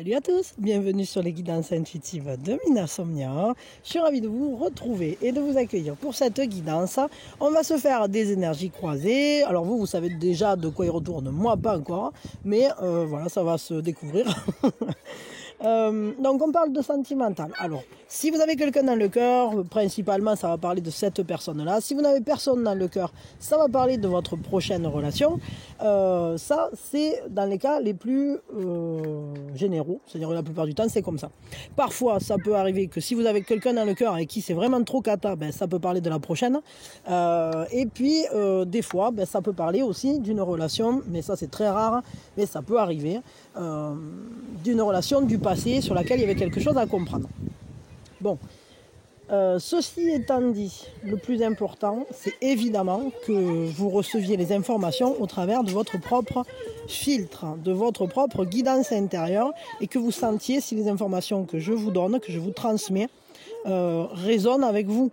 Salut à tous, bienvenue sur les guidances intuitives de Mina Somnia. Je suis ravie de vous retrouver et de vous accueillir pour cette guidance. On va se faire des énergies croisées. Alors vous savez déjà de quoi il retourne, moi pas encore, mais voilà, ça va se découvrir. Donc on parle de sentimental. Alors, si vous avez quelqu'un dans le cœur, principalement ça va parler de cette personne-là. Si vous n'avez personne dans le cœur, ça va parler de votre prochaine relation. Ça, c'est dans les cas les plus généraux. C'est-à-dire la plupart du temps, c'est comme ça. Parfois, ça peut arriver que si vous avez quelqu'un dans le cœur et qui c'est vraiment trop cata, ben, ça peut parler de la prochaine. Et puis, des fois, ben, ça peut parler aussi d'une relation, mais ça c'est très rare, mais ça peut arriver, d'une relation du passé sur laquelle il y avait quelque chose à comprendre. Bon, ceci étant dit, le plus important, c'est évidemment que vous receviez les informations au travers de votre propre filtre, de votre propre guidance intérieure, et que vous sentiez si les informations que je vous donne, que je vous transmets, résonnent avec vous,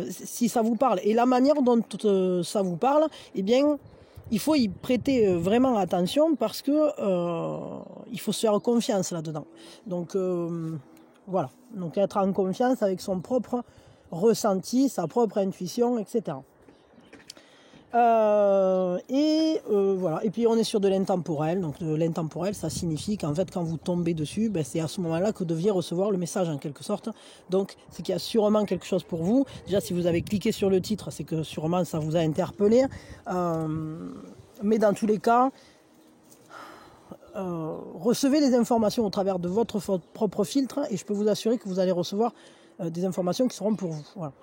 si ça vous parle. Et la manière dont ça vous parle, eh bien, il faut y prêter vraiment attention parce que il faut se faire confiance là-dedans. Donc voilà, donc être en confiance avec son propre ressenti, sa propre intuition, etc. Voilà. Et puis on est sur de l'intemporel. Donc de l'intemporel, ça signifie qu'en fait quand vous tombez dessus, ben, c'est à ce moment-là que vous deviez recevoir le message en quelque sorte. Donc c'est qu'il y a sûrement quelque chose pour vous. Déjà si vous avez cliqué sur le titre, c'est que sûrement ça vous a interpellé. Mais dans tous les cas, recevez les informations au travers de votre propre filtre et je peux vous assurer que vous allez recevoir des informations qui seront pour vous. Voilà.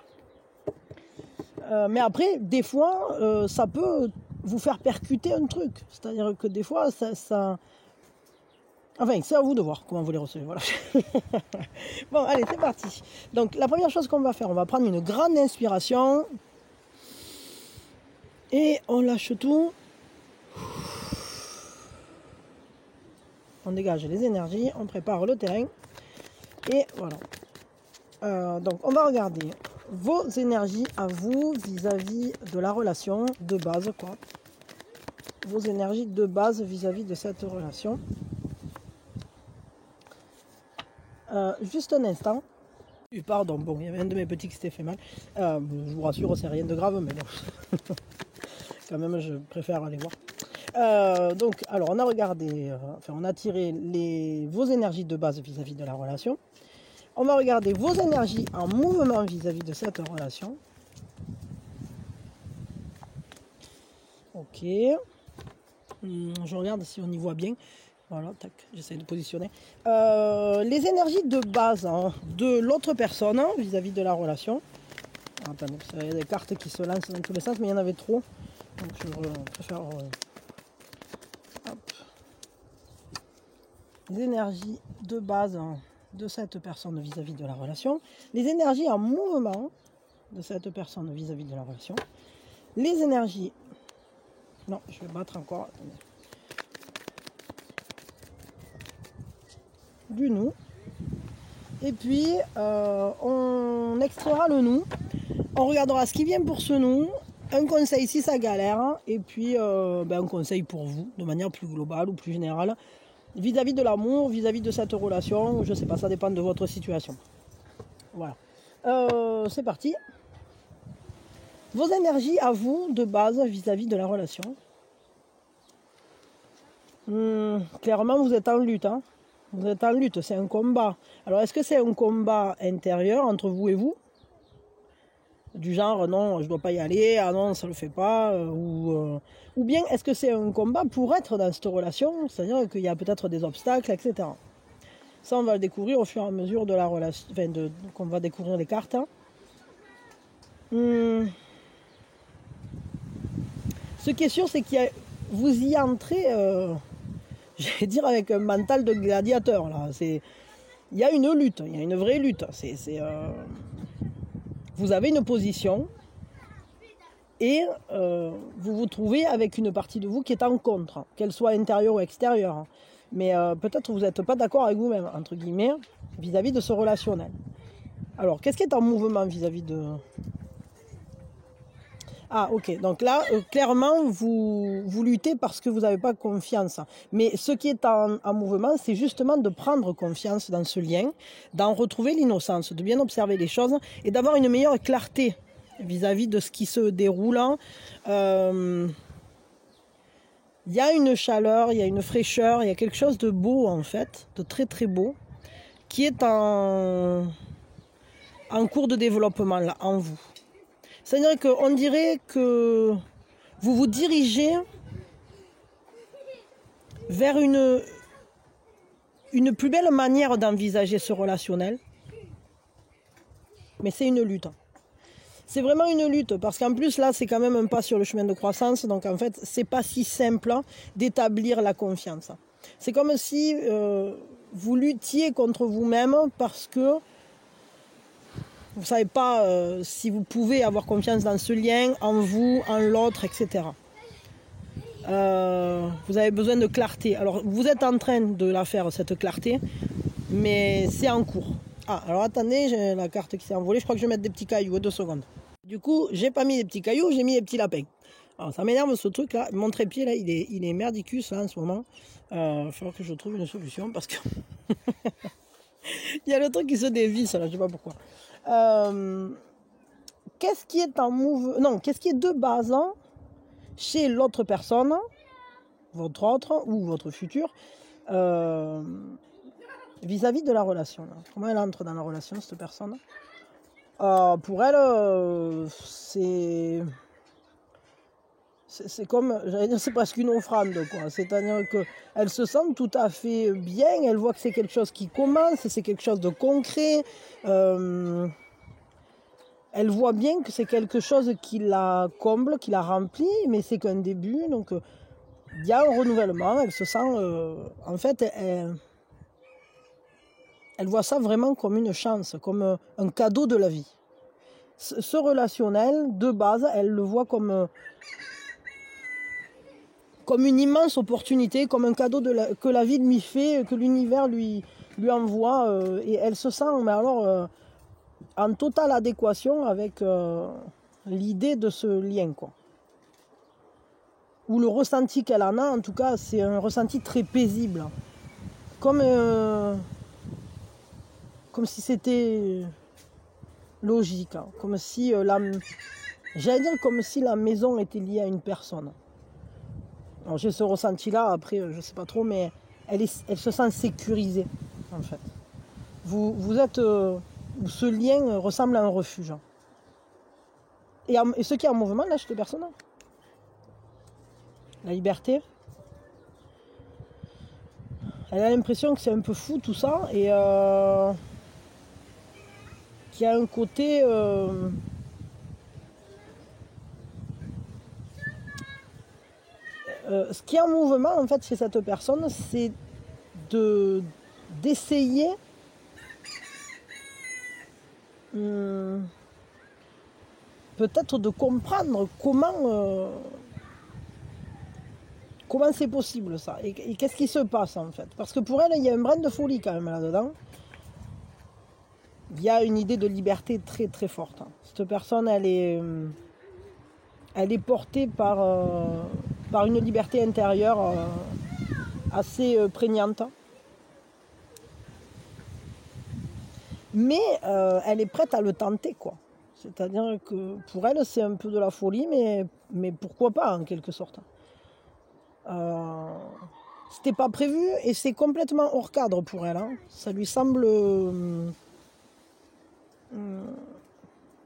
Mais après, des fois, ça peut vous faire percuter un truc. C'est-à-dire que des fois, ça... Enfin, c'est à vous de voir comment vous les recevez. Voilà. Bon, allez, c'est parti. Donc, la première chose qu'on va faire, on va prendre une grande inspiration. Et on lâche tout. On dégage les énergies, on prépare le terrain. Et voilà. Donc, on va regarder vos énergies à vous vis-à-vis de la relation de base, quoi. Vos énergies de base vis-à-vis de cette relation. Juste un instant. Pardon, bon, il y avait un de mes petits qui s'était fait mal. Je vous rassure, c'est rien de grave, mais bon. Quand même, je préfère aller voir. Donc, alors, on a regardé, on a tiré vos énergies de base vis-à-vis de la relation. On va regarder vos énergies en mouvement vis-à-vis de cette relation. Ok. Je regarde si on y voit bien. Voilà, tac, j'essaie de positionner. Les énergies de base de l'autre personne vis-à-vis de la relation. Attendez, il y a des cartes qui se lancent dans tous les sens, mais il y en avait trop. Donc je préfère... hop. Les énergies de base de cette personne vis-à-vis de la relation, les énergies en mouvement de cette personne vis-à-vis de la relation, les énergies... Non, je vais battre encore. Du nous. Et puis, on extraira le nous. On regardera ce qui vient pour ce nous. Un conseil si ça galère. Et puis, un conseil pour vous, de manière plus globale ou plus générale. Vis-à-vis de l'amour, vis-à-vis de cette relation, je ne sais pas, ça dépend de votre situation. Voilà. C'est parti. Vos énergies à vous, de base, vis-à-vis de la relation. Clairement, vous êtes en lutte. Hein. Vous êtes en lutte, c'est un combat. Alors, est-ce que c'est un combat intérieur entre vous et vous? Du genre, non, je ne dois pas y aller, ah non, ça ne le fait pas, ou bien est-ce que c'est un combat pour être dans cette relation, c'est-à-dire qu'il y a peut-être des obstacles, etc. Ça, on va le découvrir au fur et à mesure de la relation, qu'on va découvrir les cartes. Ce qui est sûr, c'est que vous y entrez, je vais dire, avec un mental de gladiateur, là. Il y a une lutte, il y a une vraie lutte. Vous avez une position et vous vous trouvez avec une partie de vous qui est en contre, qu'elle soit intérieure ou extérieure. Mais peut-être vous n'êtes pas d'accord avec vous-même, entre guillemets, vis-à-vis de ce relationnel. Alors, qu'est-ce qui est en mouvement vis-à-vis de... Ah, ok. Donc là, clairement, vous luttez parce que vous n'avez pas confiance. Mais ce qui est en mouvement, c'est justement de prendre confiance dans ce lien, d'en retrouver l'innocence, de bien observer les choses et d'avoir une meilleure clarté vis-à-vis de ce qui se déroule. Il y a une chaleur, il y a une fraîcheur, il y a quelque chose de beau en fait, de très très beau, qui est en cours de développement là, en vous. C'est-à-dire qu'on dirait que vous vous dirigez vers une plus belle manière d'envisager ce relationnel. Mais c'est une lutte. C'est vraiment une lutte, parce qu'en plus là, c'est quand même un pas sur le chemin de croissance. Donc en fait, c'est pas si simple d'établir la confiance. C'est comme si vous luttiez contre vous-même parce que vous ne savez pas si vous pouvez avoir confiance dans ce lien, en vous, en l'autre, etc. Vous avez besoin de clarté. Alors, vous êtes en train de la faire, cette clarté, mais c'est en cours. Ah, alors attendez, j'ai la carte qui s'est envolée. Je crois que je vais mettre des petits cailloux, 2 secondes. Du coup, j'ai pas mis des petits cailloux, j'ai mis des petits lapins. Alors, ça m'énerve ce truc-là. Mon trépied, là, il est merdicus, là, en ce moment. Il va falloir que je trouve une solution, parce que... il y a le truc qui se dévisse, là, je sais pas pourquoi. Qu'est-ce qui est en mouvement? Non, qu'est-ce qui est de base chez l'autre personne, votre autre ou votre futur, vis-à-vis de la relation là. Comment elle entre dans la relation, cette personne? Pour elle, c'est comme, j'allais dire, c'est presque une offrande, quoi. C'est-à-dire qu'elle se sent tout à fait bien, elle voit que c'est quelque chose qui commence, c'est quelque chose de concret. Elle voit bien que c'est quelque chose qui la comble, qui la remplit, mais c'est qu'un début. Donc, il y a un renouvellement. Elle se sent... en fait, elle voit ça vraiment comme une chance, comme un cadeau de la vie. Ce relationnel, de base, elle le voit comme une immense opportunité, comme un cadeau que la vie lui fait, que l'univers lui envoie. Et elle se sent, mais alors... en totale adéquation avec l'idée de ce lien, quoi. Ou le ressenti qu'elle en a, en tout cas, c'est un ressenti très paisible. Comme si c'était logique, hein. Comme si j'allais dire comme si la maison était liée à une personne. Alors j'ai ce ressenti-là, après, je sais pas trop, mais elle se sent sécurisée, en fait. Vous êtes... ce lien ressemble à un refuge. Et ce qui est en mouvement, là, chez cette personne, la liberté, elle a l'impression que c'est un peu fou tout ça, et qu'il y a un côté... ce qui est en mouvement, en fait, chez cette personne, c'est d'essayer... peut-être de comprendre comment c'est possible ça, et qu'est-ce qui se passe en fait. Parce que pour elle, il y a un brin de folie quand même là-dedans. Il y a une idée de liberté très très forte. Cette personne, elle est portée par une liberté intérieure assez prégnante. Mais elle est prête à le tenter, quoi. C'est-à-dire que pour elle, c'est un peu de la folie, mais pourquoi pas, en quelque sorte. C'était pas prévu et c'est complètement hors cadre pour elle, hein. Ça lui semble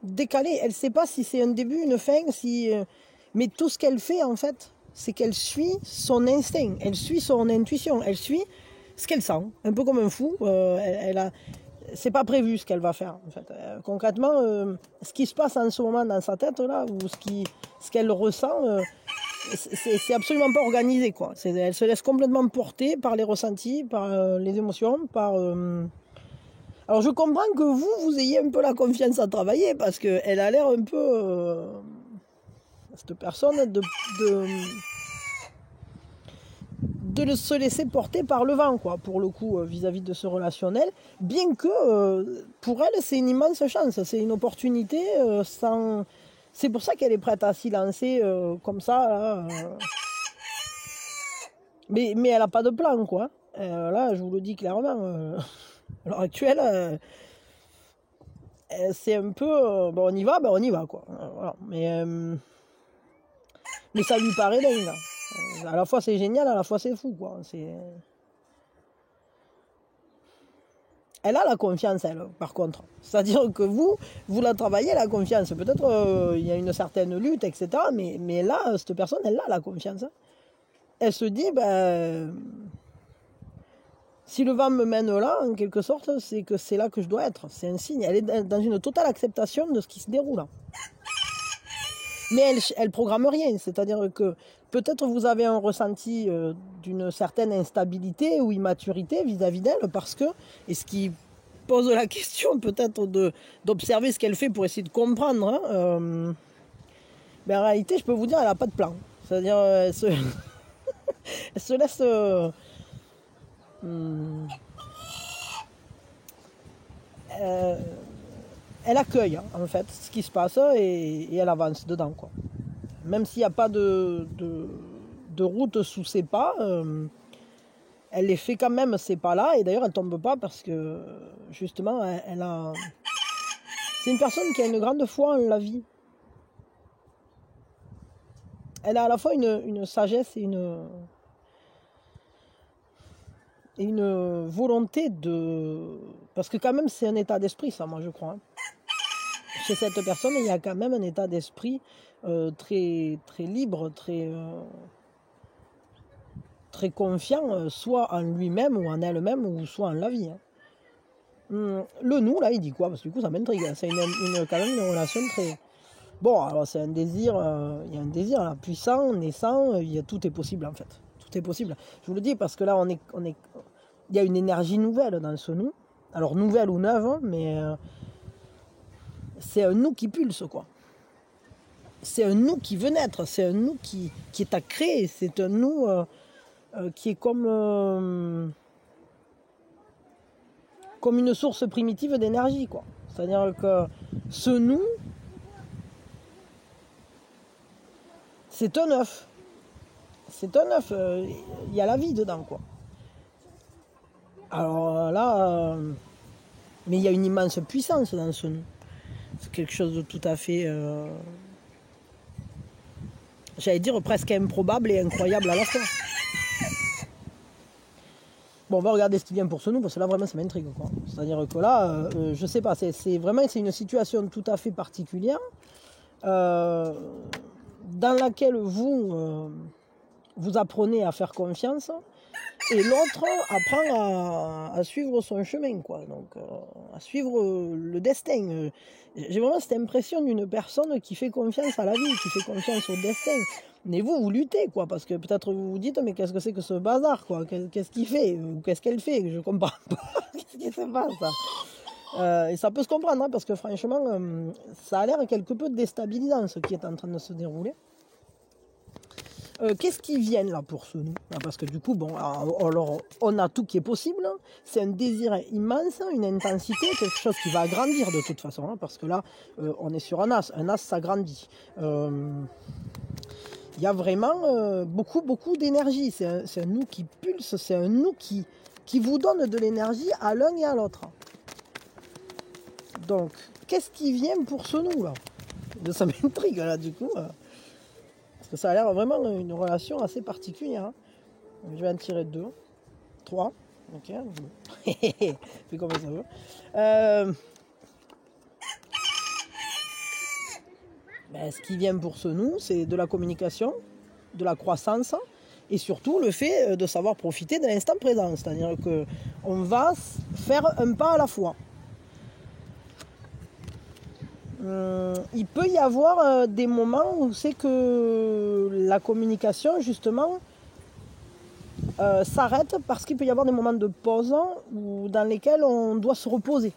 décalé. Elle ne sait pas si c'est un début, une fin, mais tout ce qu'elle fait, en fait, c'est qu'elle suit son instinct, elle suit son intuition, elle suit ce qu'elle sent, un peu comme un fou. C'est pas prévu ce qu'elle va faire, en fait. Concrètement, ce qui se passe en ce moment dans sa tête, là, ou ce qu'elle ressent, c'est absolument pas organisé, quoi. Elle se laisse complètement porter par les ressentis, par les émotions, par... Alors je comprends que vous ayez un peu la confiance à travailler, parce qu'elle a l'air un peu... cette personne de se laisser porter par le vent, quoi, pour le coup, vis-à-vis de ce relationnel, bien que pour elle c'est une immense chance, c'est une opportunité C'est pour ça qu'elle est prête à s'y lancer comme ça. Là, mais elle n'a pas de plan, quoi. Là, je vous le dis clairement, à l'heure actuelle, c'est un peu... bon, on y va, quoi. Voilà. Mais ça lui paraît dingue, là. À la fois, c'est génial, à la fois, c'est fou, quoi. Elle a la confiance, elle, par contre. C'est-à-dire que vous la travaillez, la confiance. Peut-être il y a une certaine lutte, etc. Mais là, cette personne, elle a la confiance. Hein. Elle se dit, ben, si le vent me mène là, en quelque sorte, c'est que c'est là que je dois être. C'est un signe. Elle est dans une totale acceptation de ce qui se déroule. Mais elle programme rien. C'est-à-dire que peut-être vous avez un ressenti d'une certaine instabilité ou immaturité vis-à-vis d'elle parce que, et ce qui pose la question peut-être d'observer ce qu'elle fait pour essayer de comprendre, hein, mais en réalité, je peux vous dire, elle n'a pas de plan. C'est-à-dire, elle se laisse... elle accueille, hein, en fait, ce qui se passe et elle avance dedans, quoi. Même s'il n'y a pas de route sous ses pas, elle les fait quand même ces pas-là, et d'ailleurs elle tombe pas parce que justement elle a... C'est une personne qui a une grande foi en la vie. Elle a à la fois une sagesse et une volonté de... Parce que quand même c'est un état d'esprit, ça, moi je crois. Hein. Chez cette personne, il y a quand même un état d'esprit très, très libre, très confiant, soit en lui-même ou en elle-même, ou soit en la vie. Hein. Le nous, là, il dit quoi? Parce que du coup, ça m'intrigue. Hein. C'est quand même une relation très... Bon, alors c'est un désir, il y a un désir là, puissant, naissant, tout est possible en fait. Tout est possible. Je vous le dis parce que là, il y a une énergie nouvelle dans ce nous. Alors nouvelle ou neuve, hein, mais c'est un nous qui pulse, quoi. C'est un nous qui veut naître, c'est un nous qui est à créer, c'est un nous qui est comme une source primitive d'énergie, quoi. C'est-à-dire que ce nous, c'est un œuf. C'est un œuf, il y a la vie dedans, quoi. Alors là, mais il y a une immense puissance dans ce nous. C'est quelque chose de tout à fait, j'allais dire presque improbable et incroyable à la fois. Bon, on va regarder ce qui vient pour ce nous, parce que là, vraiment, ça m'intrigue, quoi. C'est-à-dire que là, je sais pas, c'est une situation tout à fait particulière, dans laquelle vous apprenez à faire confiance, et l'autre apprend à suivre son chemin, quoi. Donc, à suivre le destin. J'ai vraiment cette impression d'une personne qui fait confiance à la vie, qui fait confiance au destin. Mais vous luttez, quoi, parce que peut-être vous vous dites, mais qu'est-ce que c'est que ce bazar, quoi? Qu'est-ce qu'il fait? Ou qu'est-ce qu'elle fait? Je comprends pas. Qu'est-ce qui se passe, ça? Et ça peut se comprendre, hein, parce que franchement, ça a l'air quelque peu déstabilisant, ce qui est en train de se dérouler. Qu'est-ce qui vient là pour ce nous? Parce que du coup, bon, alors, on a tout qui est possible. Hein. C'est un désir immense, une intensité, quelque chose qui va grandir de toute façon. Hein, parce que là, on est sur un as. Un as, ça grandit. Il y a vraiment beaucoup d'énergie. C'est un nous qui pulse, c'est un nous qui vous donne de l'énergie à l'un et à l'autre. Donc, qu'est-ce qui vient pour ce nous là? Ça m'intrigue là, du coup. Parce que ça a l'air vraiment une relation assez particulière. Hein. Je vais en tirer 2, 3. Ok. Fais comme ça veut. Ce qui vient pour ce nous, c'est de la communication, de la croissance et surtout le fait de savoir profiter de l'instant présent. C'est-à-dire qu'on va faire un pas à la fois. Il peut y avoir des moments où c'est que la communication, justement, s'arrête parce qu'il peut y avoir des moments de pause dans lesquels on doit se reposer.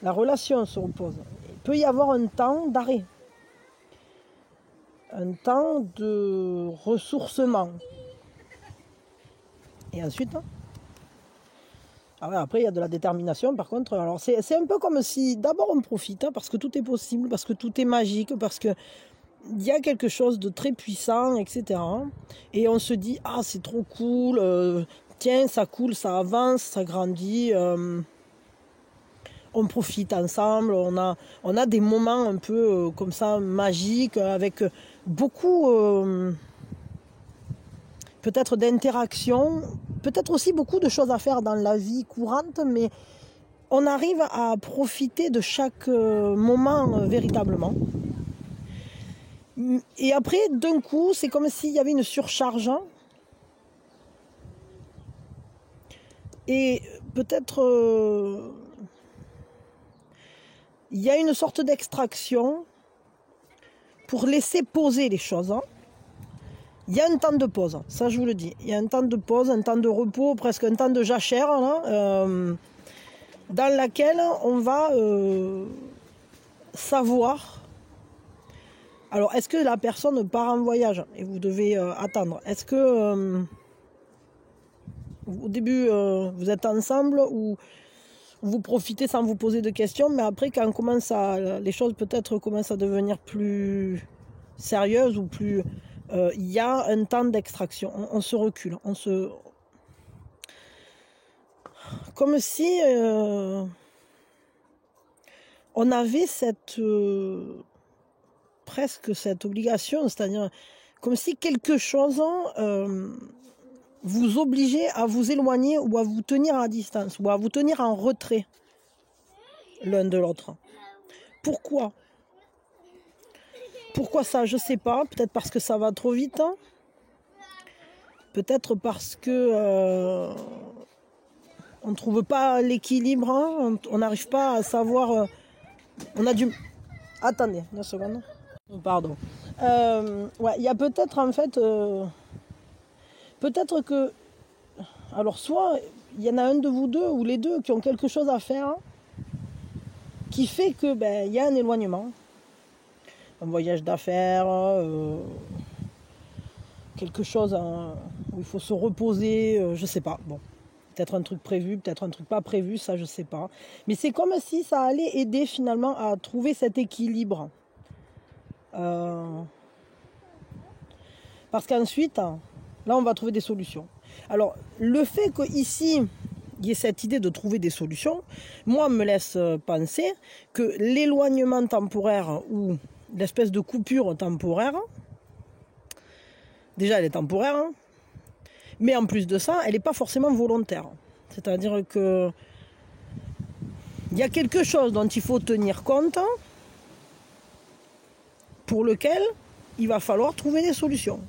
La relation se repose. Il peut y avoir un temps d'arrêt. Un temps de ressourcement. Et ensuite, Ah ouais, après, il y a de la détermination, par contre. Alors, c'est un peu comme si, d'abord, on profite, hein, parce que tout est possible, parce que tout est magique, parce que il y a quelque chose de très puissant, etc. Et on se dit, ah, c'est trop cool, tiens, ça coule, ça avance, ça grandit, on profite ensemble, on a des moments un peu comme ça, magiques, avec beaucoup, peut-être d'interaction, peut-être aussi beaucoup de choses à faire dans la vie courante, mais on arrive à profiter de chaque moment véritablement. Et après, d'un coup, c'est comme s'il y avait une surcharge. Et peut-être il y a une sorte d'extraction pour laisser poser les choses. Il y a un temps de pause, ça je vous le dis. Il y a un temps de pause, un temps de repos, presque un temps de jachère, là, dans laquelle on va savoir. Alors, est-ce que la personne part en voyage et vous devez attendre? Est-ce que au début vous êtes ensemble ou vous profitez sans vous poser de questions, mais après quand on commence les choses peut-être commencent à devenir plus sérieuses ou plus, il y a un temps d'extraction. On se recule, comme si on avait presque cette obligation, c'est-à-dire comme si quelque chose vous obligeait à vous éloigner ou à vous tenir à distance ou à vous tenir en retrait l'un de l'autre. Pourquoi? Pourquoi ça? Je ne sais pas. Peut-être parce que ça va trop vite. Peut-être parce que on ne trouve pas l'équilibre. On n'arrive pas à savoir. On a du... Attendez, une seconde. Pardon. Ouais, il y a peut-être en fait... peut-être que... Alors soit il y en a un de vous deux ou les deux qui ont quelque chose à faire qui fait que y a un éloignement. Un voyage d'affaires, quelque chose où il faut se reposer, je sais pas. Bon, peut-être un truc prévu, peut-être un truc pas prévu, ça je sais pas. Mais c'est comme si ça allait aider finalement à trouver cet équilibre. Parce qu'ensuite, là on va trouver des solutions. Alors le fait qu'ici il y ait cette idée de trouver des solutions, moi me laisse penser que l'éloignement temporaire ou l'espèce de coupure temporaire, déjà elle est temporaire, mais en plus de ça, elle n'est pas forcément volontaire. C'est-à-dire que il y a quelque chose dont il faut tenir compte, pour lequel il va falloir trouver des solutions.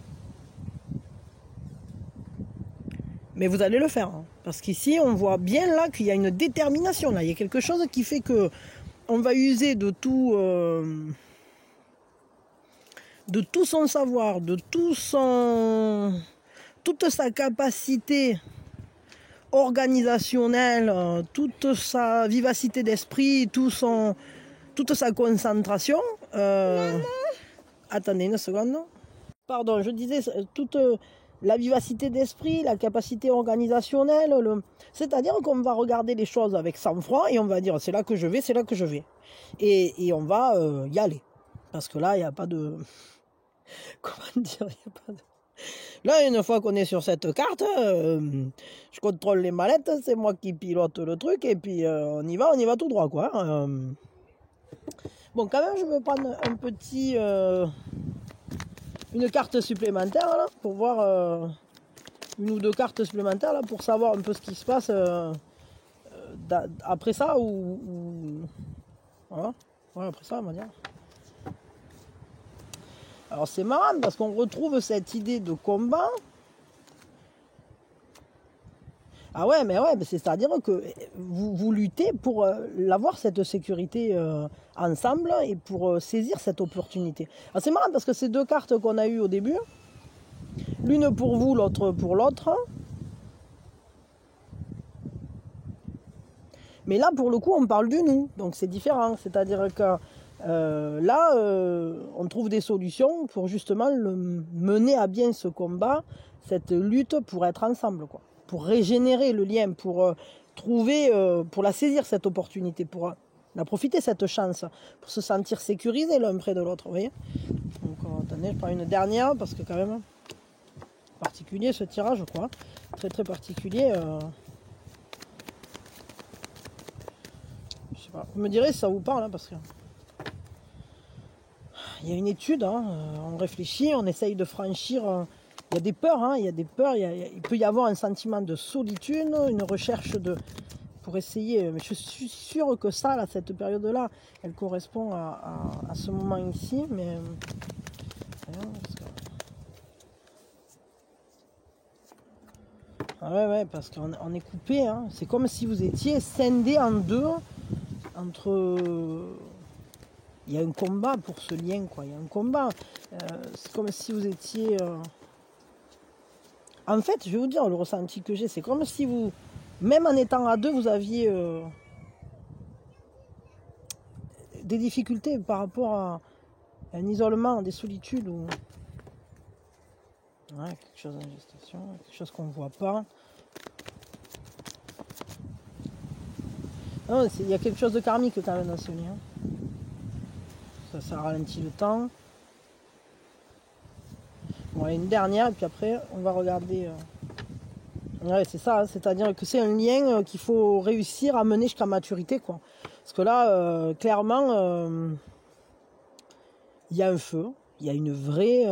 Mais vous allez le faire, parce qu'ici on voit bien là qu'il y a une détermination, là il y a quelque chose qui fait que on va user de tout son savoir, de toute sa capacité organisationnelle, toute sa vivacité d'esprit, toute sa concentration. Attendez une seconde. Pardon, je disais toute la vivacité d'esprit, la capacité organisationnelle, c'est-à-dire qu'on va regarder les choses avec sang-froid et on va dire c'est là que je vais, c'est là que je vais. Et on va y aller. Parce que là, il n'y a pas de... Comment dire, il n'y a pas de... Là, une fois qu'on est sur cette carte, je contrôle les mallettes, c'est moi qui pilote le truc, et puis on y va tout droit, quoi. Bon, quand même, je vais prendre un petit... une carte supplémentaire, là, pour voir... une ou deux cartes supplémentaires, là, pour savoir un peu ce qui se passe après ça, ou... Voilà. Ouais, après ça, on va dire. Alors c'est marrant parce qu'on retrouve cette idée de combat. Ah ouais, mais c'est-à-dire que vous luttez pour avoir cette sécurité ensemble et pour saisir cette opportunité. Alors c'est marrant parce que ces deux cartes qu'on a eues au début, l'une pour vous, l'autre pour l'autre. Mais là, pour le coup, on parle du nous, donc c'est différent. C'est-à-dire que là, on trouve des solutions pour justement mener à bien ce combat, cette lutte pour être ensemble, quoi. Pour régénérer le lien, pour trouver, pour la saisir cette opportunité, pour la profiter cette chance, pour se sentir sécurisé l'un près de l'autre, vous voyez. Donc attendez, je prends une dernière parce que quand même particulier ce tirage, je crois, très très particulier. Je sais pas, vous me direz si ça vous parle, hein, parce que il y a une étude, hein, on réfléchit, on essaye de franchir. Il y a des peurs, hein, il y a des peurs. Il peut y avoir un sentiment de solitude, une recherche pour essayer. Mais je suis sûre que ça, là, cette période-là, elle correspond à ce moment ici. Mais ouais, parce qu'on est coupé. Hein. C'est comme si vous étiez scindé en deux entre. Il y a un combat pour ce lien, quoi. Il y a un combat. C'est comme si vous étiez. En fait, je vais vous dire le ressenti que j'ai. C'est comme si vous, même en étant à deux, vous aviez des difficultés par rapport à un isolement, des solitudes. Ou... Ouais, quelque chose en gestation, quelque chose qu'on ne voit pas. Non, il y a quelque chose de karmique quand même dans ce lien. Ça ralentit le temps. Bon, une dernière, et puis après, on va regarder. Ouais, c'est ça, hein, c'est-à-dire que c'est un lien qu'il faut réussir à mener jusqu'à maturité, quoi. Parce que là, clairement, il y a un feu, il y a une vraie.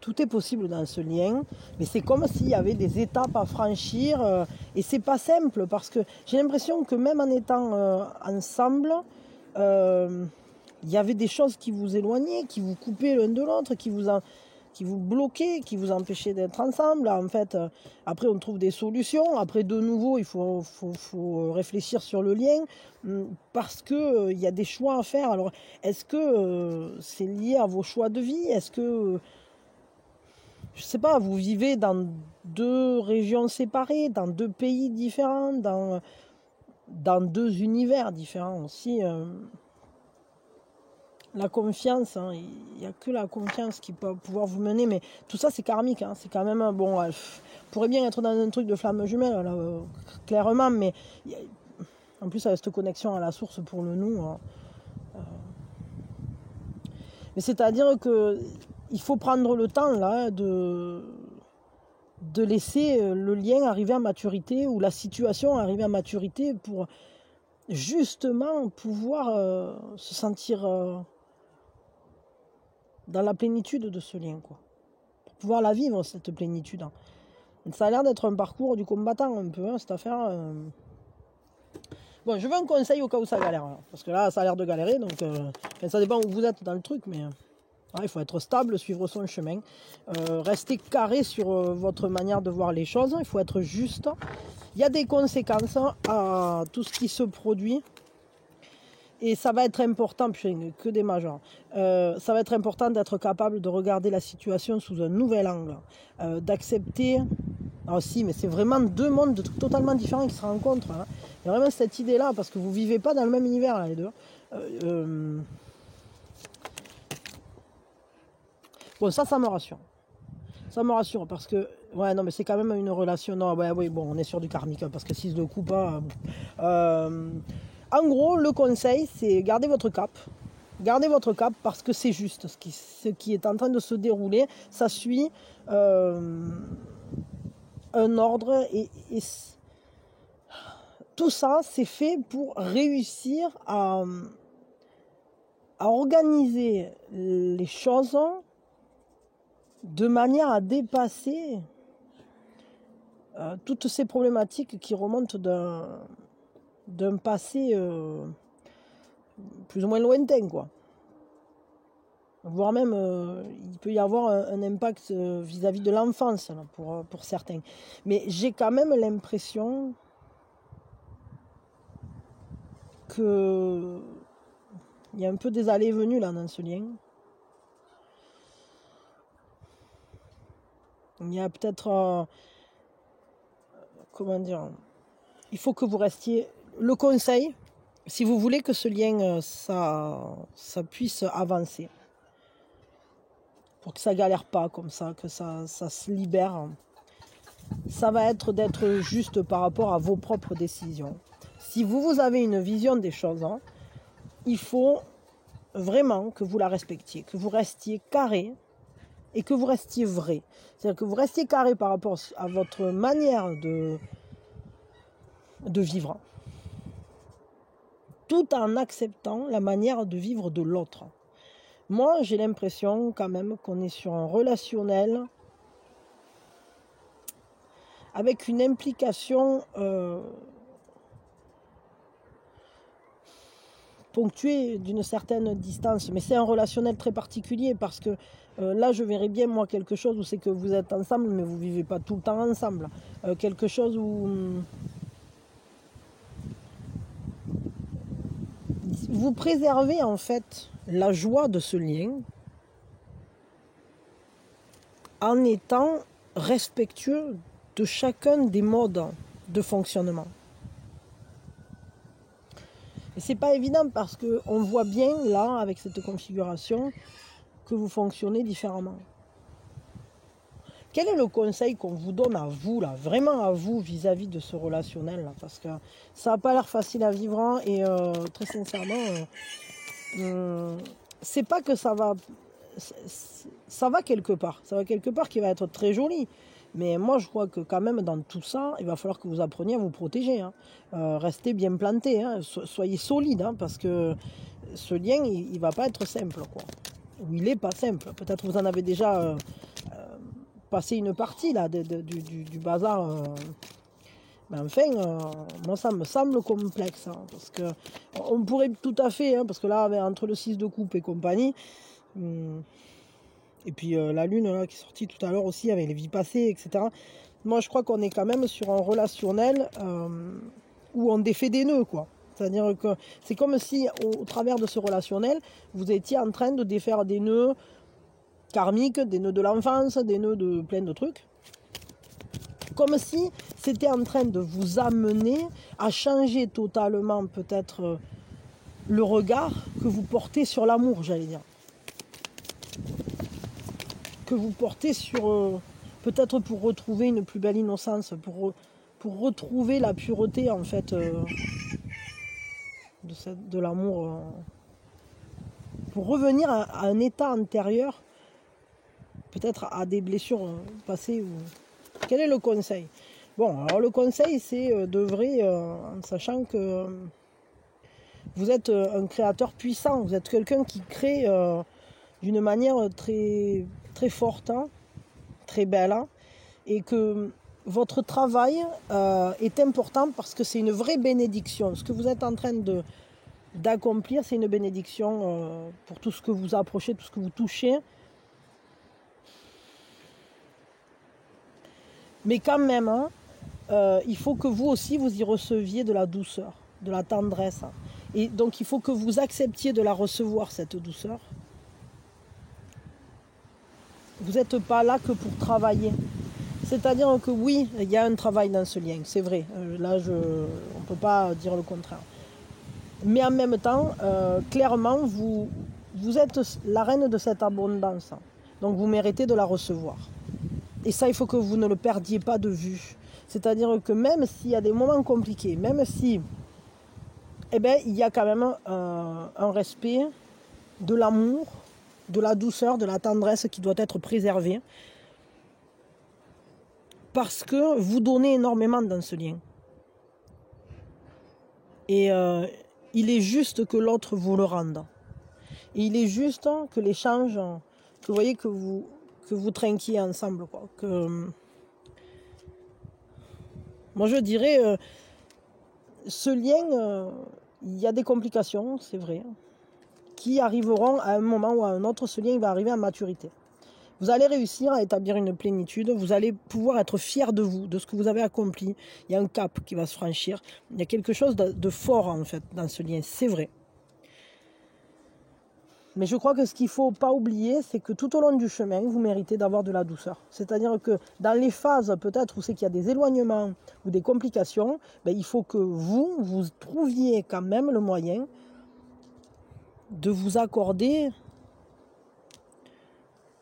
Tout est possible dans ce lien, mais c'est comme s'il y avait des étapes à franchir, et c'est pas simple parce que j'ai l'impression que même en étant ensemble, il y avait des choses qui vous éloignaient, qui vous coupaient l'un de l'autre, qui vous bloquaient, qui vous empêchaient d'être ensemble. En fait, après on trouve des solutions. Après, de nouveau, il faut réfléchir sur le lien parce que il y a des choix à faire. Alors, est-ce que c'est lié à vos choix de vie? Est-ce que je sais pas, vous vivez dans deux régions séparées, dans deux pays différents, dans deux univers différents aussi. La confiance, hein, il n'y a que la confiance qui peut pouvoir vous mener, mais tout ça c'est karmique, hein, c'est quand même bon. Pourrait bien être dans un truc de flamme jumelle, là, clairement, mais en plus avec cette connexion à la source pour le nous. Hein, mais c'est-à-dire que il faut prendre le temps là de laisser le lien arriver à maturité ou la situation arriver à maturité pour justement pouvoir se sentir dans la plénitude de ce lien, quoi. Pour pouvoir la vivre, cette plénitude. Hein. Ça a l'air d'être un parcours du combattant un peu, hein, cette affaire. Bon, je veux un conseil au cas où ça galère. Hein, parce que là, ça a l'air de galérer, donc ça dépend où vous êtes dans le truc, mais... il faut être stable, suivre son chemin, rester carré sur votre manière de voir les choses, il faut être juste. Il y a des conséquences à tout ce qui se produit et ça va être important, que des majeurs, ça va être important d'être capable de regarder la situation sous un nouvel angle, d'accepter, aussi, mais c'est vraiment deux mondes totalement différents qui se rencontrent. Hein. Il y a vraiment cette idée-là, parce que vous ne vivez pas dans le même univers, là, les deux. Bon, ça me rassure. Ça me rassure parce que, ouais, non, mais c'est quand même une relation. Non, ouais, oui, bon, on est sur du karmique parce que si je le coupe pas. En gros, le conseil, c'est garder votre cap. Gardez votre cap parce que c'est juste ce qui est en train de se dérouler. Ça suit un ordre et tout ça, c'est fait pour réussir à organiser les choses de manière à dépasser toutes ces problématiques qui remontent d'un passé plus ou moins lointain, quoi. Voire même, il peut y avoir un impact vis-à-vis de l'enfance là, pour certains. Mais j'ai quand même l'impression que il y a un peu des allées et venues là dans ce lien. Il y a peut-être... comment dire, il faut que vous restiez... Le conseil, si vous voulez que ce lien, ça puisse avancer, pour que ça galère pas comme ça, que ça se libère, ça va être d'être juste par rapport à vos propres décisions. Si vous avez une vision des choses, hein, il faut vraiment que vous la respectiez, que vous restiez carré et que vous restiez vrai. C'est-à-dire que vous restiez carré par rapport à votre manière de vivre, tout en acceptant la manière de vivre de l'autre. Moi, j'ai l'impression quand même qu'on est sur un relationnel avec une implication ponctuée d'une certaine distance. Mais c'est un relationnel très particulier parce que là, je verrais bien, moi, quelque chose où c'est que vous êtes ensemble, mais vous ne vivez pas tout le temps ensemble. Quelque chose où vous préservez en fait la joie de ce lien en étant respectueux de chacun des modes de fonctionnement. Et c'est pas évident parce qu'on voit bien là, avec cette configuration, que vous fonctionnez différemment. Quel est le conseil qu'on vous donne à vous, là, vraiment à vous, vis-à-vis de ce relationnel là? Parce que ça n'a pas l'air facile à vivre, hein, et très sincèrement, c'est pas que ça va quelque part. Ça va quelque part qui va être très joli. Mais moi, je crois que quand même, dans tout ça, il va falloir que vous appreniez à vous protéger. Hein. Restez bien planté. Hein. Soyez solide, hein, parce que ce lien, il ne va pas être simple, quoi. Ou il n'est pas simple. Peut-être vous en avez déjà passé une partie là, du bazar. Mais enfin, moi, ça me semble complexe. Hein, parce que on pourrait tout à fait, hein, parce que là, entre le 6 de coupe et compagnie, et puis la lune là, qui est sortie tout à l'heure aussi avec les vies passées, etc. Moi, je crois qu'on est quand même sur un relationnel où on défait des nœuds, quoi. C'est-à-dire que c'est comme si, au travers de ce relationnel, vous étiez en train de défaire des nœuds karmiques, des nœuds de l'enfance, des nœuds de plein de trucs. Comme si c'était en train de vous amener à changer totalement peut-être le regard que vous portez sur l'amour, j'allais dire. Que vous portez sur... peut-être pour retrouver une plus belle innocence, pour retrouver la pureté en fait de l'amour. Pour revenir à un état antérieur, peut-être à des blessures passées. Quel est le conseil? Bon, alors le conseil, c'est d'œuvrer en sachant que vous êtes un créateur puissant, vous êtes quelqu'un qui crée d'une manière très, très forte, hein, très belle, hein, et que votre travail est important parce que c'est une vraie bénédiction. Ce que vous êtes en train d'accomplir, c'est une bénédiction pour tout ce que vous approchez, tout ce que vous touchez. Mais quand même, hein, il faut que vous aussi, vous y receviez de la douceur, de la tendresse. Et donc, il faut que vous acceptiez de la recevoir, cette douceur. Vous n'êtes pas là que pour travailler. C'est-à-dire que oui, il y a un travail dans ce lien, c'est vrai. Là, on ne peut pas dire le contraire. Mais en même temps, clairement, vous êtes la reine de cette abondance. Donc, vous méritez de la recevoir. Et ça, il faut que vous ne le perdiez pas de vue. C'est-à-dire que même s'il y a des moments compliqués, même si, eh ben, il y a quand même un respect de l'amour, de la douceur, de la tendresse qui doit être préservée. Parce que vous donnez énormément dans ce lien. Et il est juste que l'autre vous le rende. Et il est juste que l'échange, que vous voyez que vous trinquiez ensemble, quoi. Moi, je dirais, ce lien, il y a des complications, c'est vrai, qui arriveront à un moment ou à un autre. Ce lien il va arriver à maturité. Vous allez réussir à établir une plénitude, vous allez pouvoir être fier de vous, de ce que vous avez accompli. Il y a un cap qui va se franchir. Il y a quelque chose de fort, en fait, dans ce lien, c'est vrai. Mais je crois que ce qu'il ne faut pas oublier, c'est que tout au long du chemin, vous méritez d'avoir de la douceur. C'est-à-dire que dans les phases peut-être où c'est qu'il y a des éloignements ou des complications, il faut que vous trouviez quand même le moyen de vous accorder,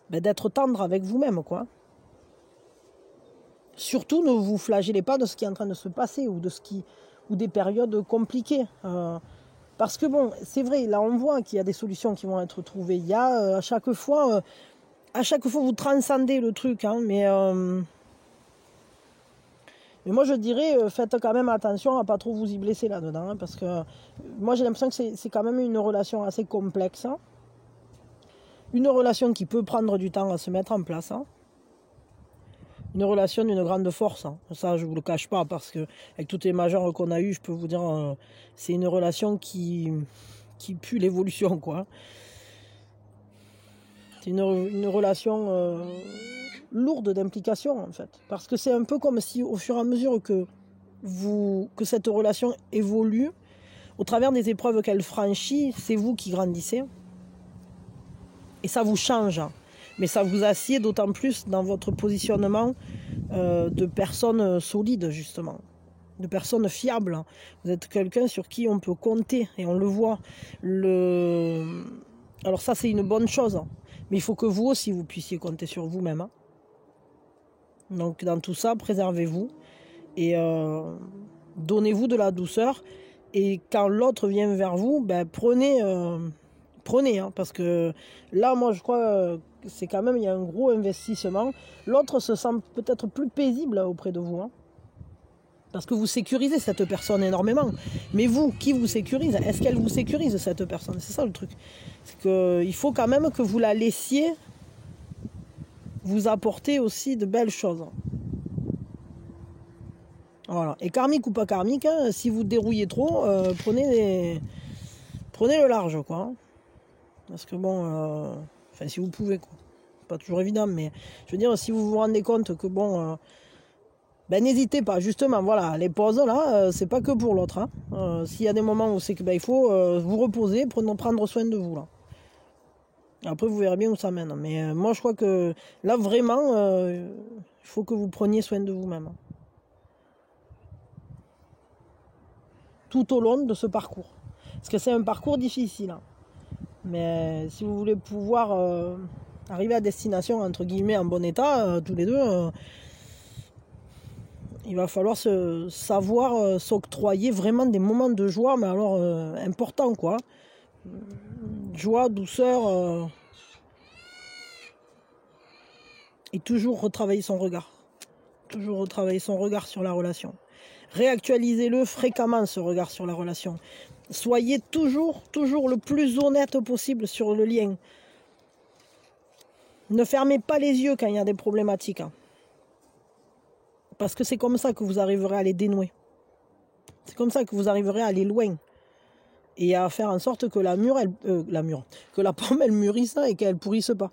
d'être tendre avec vous-même, quoi. surtout ne vous flagellez pas de ce qui est en train de se passer ou ou des périodes compliquées. Parce que bon, c'est vrai, là on voit qu'il y a des solutions qui vont être trouvées. Il y a à chaque fois vous transcendez le truc, hein, mais moi je dirais, faites quand même attention à pas trop vous y blesser là-dedans, hein, parce que moi j'ai l'impression que c'est quand même une relation assez complexe, hein, une relation qui peut prendre du temps à se mettre en place, hein. Une relation d'une grande force, hein. Ça je vous le cache pas, parce que avec toutes les majeures qu'on a eues, je peux vous dire, c'est une relation qui pue l'évolution, quoi. C'est une relation lourde d'implications, en fait, parce que c'est un peu comme si au fur et à mesure que cette relation évolue, au travers des épreuves qu'elle franchit, c'est vous qui grandissez et ça vous change. Mais ça vous assied d'autant plus dans votre positionnement de personne solide, justement, de personne fiable. Vous êtes quelqu'un sur qui on peut compter, et on le voit. Alors ça, c'est une bonne chose, mais il faut que vous aussi, vous puissiez compter sur vous-même, hein. Donc dans tout ça, préservez-vous et donnez-vous de la douceur. Et quand l'autre vient vers vous, ben, prenez, hein, parce que là, moi, je crois que c'est quand même, il y a un gros investissement. L'autre se sent peut-être plus paisible auprès de vous, hein, parce que vous sécurisez cette personne énormément. Mais vous, qui vous sécurise? Est-ce qu'elle vous sécurise, cette personne? C'est ça le truc. C'est qu'il faut quand même que vous la laissiez vous apporter aussi de belles choses. Voilà. Et karmique ou pas karmique, hein, si vous dérouillez trop, prenez le large, quoi, hein. Parce que bon, enfin si vous pouvez, quoi. Pas toujours évident, mais je veux dire, si vous vous rendez compte que bon, ben n'hésitez pas, justement, voilà, les pauses là, c'est pas que pour l'autre, hein. S'il y a des moments où c'est que ben, il faut vous reposer, prendre soin de vous, là. Après vous verrez bien où ça mène, mais moi je crois que là vraiment, il faut que vous preniez soin de vous-même, hein, tout au long de ce parcours, parce que c'est un parcours difficile, hein. Mais si vous voulez pouvoir arriver à destination, entre guillemets, en bon état, tous les deux, il va falloir savoir s'octroyer vraiment des moments de joie, mais alors importants, quoi. Joie, douceur, et toujours retravailler son regard. Toujours retravailler son regard sur la relation. Réactualisez-le fréquemment, ce regard sur la relation. Soyez toujours le plus honnête possible sur le lien. Ne fermez pas les yeux quand il y a des problématiques, hein. Parce que c'est comme ça que vous arriverez à les dénouer. C'est comme ça que vous arriverez à aller loin. Et à faire en sorte que que la pomme, elle mûrisse et qu'elle pourrisse pas.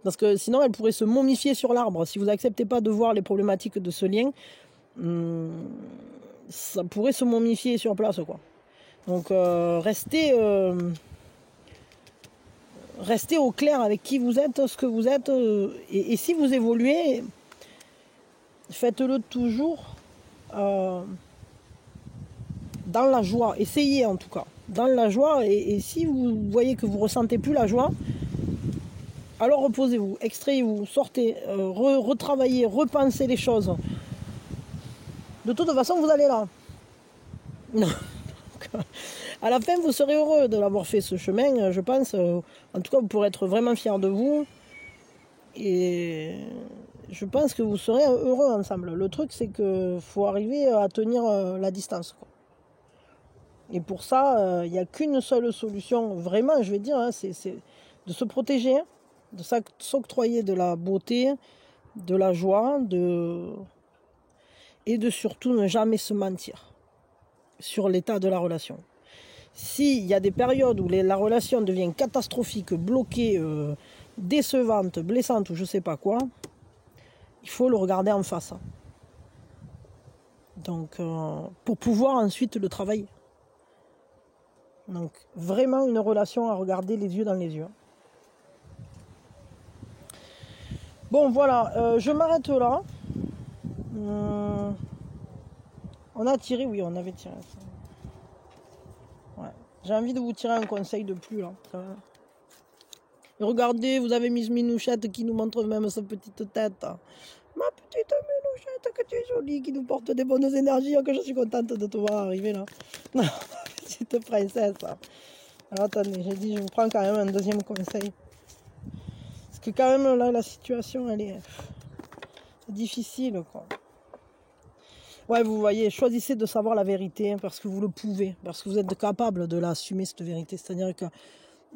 Parce que sinon, elle pourrait se momifier sur l'arbre. Si vous n'acceptez pas de voir les problématiques de ce lien, ça pourrait se momifier sur place, quoi. Donc, restez au clair avec qui vous êtes, ce que vous êtes. Et si vous évoluez, faites-le toujours dans la joie. Essayez en tout cas. Dans la joie. Et si vous voyez que vous ne ressentez plus la joie, alors reposez-vous, extrayez-vous, sortez, retravaillez, repensez les choses. De toute façon, vous allez là. À la fin, vous serez heureux de l'avoir fait, ce chemin, je pense. En tout cas, vous pourrez être vraiment fiers de vous. Et je pense que vous serez heureux ensemble. Le truc, c'est qu'il faut arriver à tenir la distance, quoi. Et pour ça, il n'y a qu'une seule solution, vraiment, je vais dire, hein, c'est de se protéger, de s'octroyer de la beauté, de la joie, et de surtout ne jamais se mentir sur l'état de la relation. S'il y a des périodes où la relation devient catastrophique, bloquée, décevante, blessante ou je sais pas quoi, il faut le regarder en face. Donc, pour pouvoir ensuite le travailler. Donc, vraiment une relation à regarder les yeux dans les yeux. Bon, voilà, je m'arrête là. On a tiré, oui, on avait tiré. Ouais. J'ai envie de vous tirer un conseil de plus, là. Et regardez, vous avez Miss Minouchette qui nous montre même sa petite tête. Ma petite Minouchette. Chouchette, que tu es jolie, qui nous porte des bonnes énergies, que je suis contente de te voir arriver là. Petite princesse. Alors attendez, j'ai dit, je vous prends quand même un deuxième conseil. Parce que quand même là, la situation, elle est difficile, quoi. Ouais, vous voyez, choisissez de savoir la vérité parce que vous le pouvez, parce que vous êtes capable de l'assumer, cette vérité. C'est-à-dire que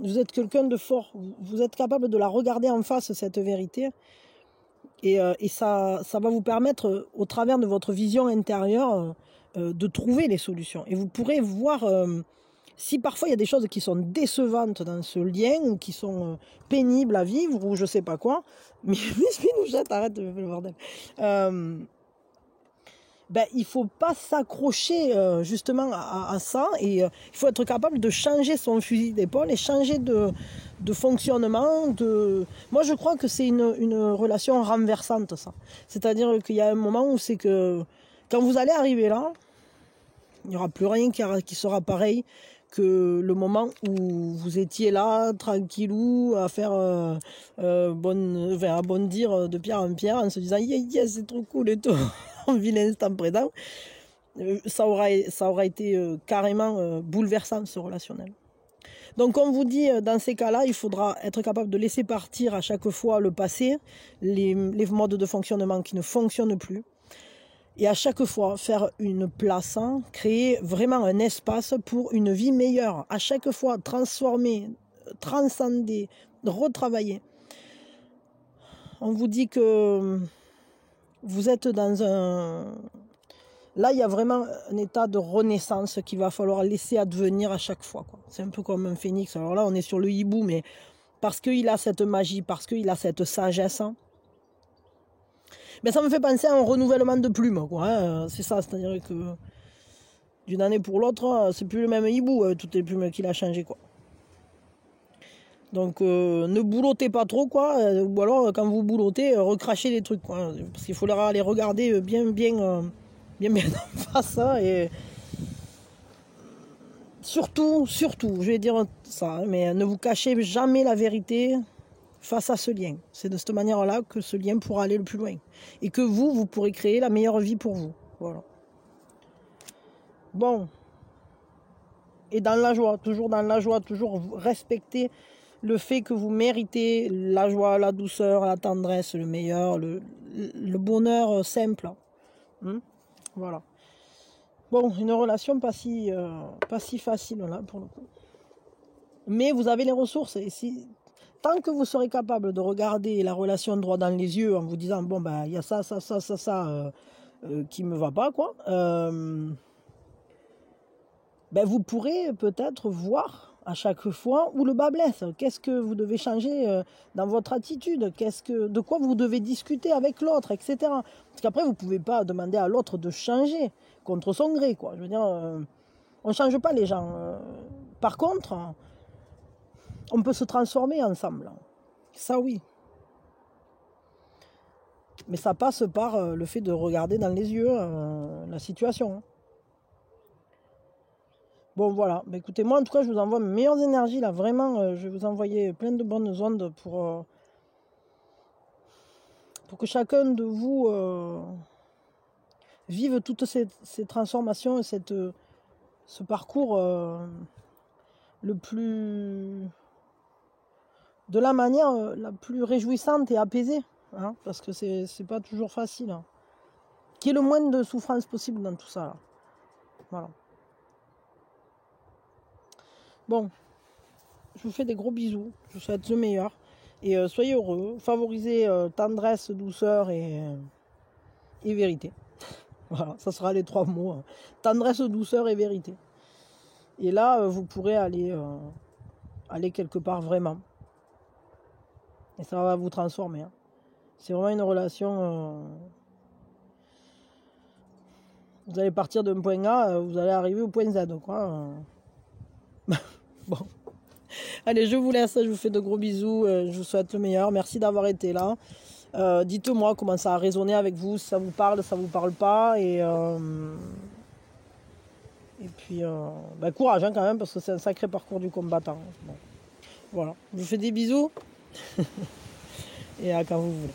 vous êtes quelqu'un de fort, vous êtes capable de la regarder en face, cette vérité. Et ça va vous permettre, au travers de votre vision intérieure, de trouver les solutions. Et vous pourrez voir si parfois il y a des choses qui sont décevantes dans ce lien, ou qui sont pénibles à vivre, ou je sais pas quoi. Mais Spinouchette, arrête de faire le bordel. Ben, il ne faut pas s'accrocher justement à ça, et il faut être capable de changer son fusil d'épaule et changer de fonctionnement. Moi, je crois que c'est une relation renversante, ça. C'est-à-dire qu'il y a un moment où c'est que quand vous allez arriver là, il n'y aura plus rien qui sera pareil que le moment où vous étiez là, tranquillou, à faire à bondir de pierre en pierre en se disant yeah, c'est trop cool et tout, on vit l'instant présent. Ça aura été carrément bouleversant, ce relationnel. Donc on vous dit, dans ces cas-là, il faudra être capable de laisser partir à chaque fois le passé, les modes de fonctionnement qui ne fonctionnent plus. Et à chaque fois, faire une place, créer vraiment un espace pour une vie meilleure. À chaque fois, transformer, transcender, retravailler. On vous dit que vous êtes dans un... Là, il y a vraiment un état de renaissance qu'il va falloir laisser advenir à chaque fois, quoi. C'est un peu comme un phénix. Alors là, on est sur le hibou, mais parce qu'il a cette magie, parce qu'il a cette sagesse... Mais ça me fait penser à un renouvellement de plumes, quoi, hein. C'est ça, c'est-à-dire que d'une année pour l'autre, c'est plus le même hibou, toutes les plumes qu'il a changé, quoi. Donc ne boulottez pas trop, quoi, ou alors quand vous boulottez, recrachez les trucs, quoi, parce qu'il faut les regarder bien en face, et surtout, je vais dire ça, mais ne vous cachez jamais la vérité face à ce lien. C'est de cette manière-là que ce lien pourra aller le plus loin. Et que vous pourrez créer la meilleure vie pour vous. Voilà. Bon. Et dans la joie, toujours respecter le fait que vous méritez la joie, la douceur, la tendresse, le meilleur, le bonheur simple. Voilà. Bon, une relation pas si facile là pour le coup. Mais vous avez les ressources, et tant que vous serez capable de regarder la relation droit dans les yeux en vous disant bon ben il y a ça qui me va pas, quoi, ben vous pourrez peut-être voir à chaque fois où le bas blesse. Qu'est-ce que vous devez changer dans votre attitude, de quoi vous devez discuter avec l'autre, etc. Parce qu'après vous pouvez pas demander à l'autre de changer contre son gré, quoi. Je veux dire, on change pas les gens. Par contre, on peut se transformer ensemble. Ça, oui. Mais ça passe par le fait de regarder dans les yeux la situation. Bon, voilà. Bah, écoutez, moi, en tout cas, je vous envoie mes meilleures énergies, là. Vraiment, je vais vous envoyer plein de bonnes ondes pour que chacun de vous vive toutes ces transformations et ce parcours le plus... de la manière la plus réjouissante et apaisée, hein, parce que c'est pas toujours facile, hein. Qu'il y ait le moins de souffrance possible dans tout ça, là. Voilà. Bon, je vous fais des gros bisous, je vous souhaite le meilleur, et soyez heureux, favorisez tendresse, douceur et vérité. Voilà, ça sera les 3 mots, hein. Tendresse, douceur et vérité. Et là, vous pourrez aller quelque part vraiment. Et ça va vous transformer, hein. C'est vraiment une relation... vous allez partir d'un point A, vous allez arriver au point Z, quoi. Bon. Allez, je vous laisse, je vous fais de gros bisous, je vous souhaite le meilleur. Merci d'avoir été là. Dites-moi comment ça a résonné avec vous, si ça vous parle pas. Et puis, courage, hein, quand même, parce que c'est un sacré parcours du combattant. Bon. Voilà, je vous fais des bisous. Et à quand vous voulez.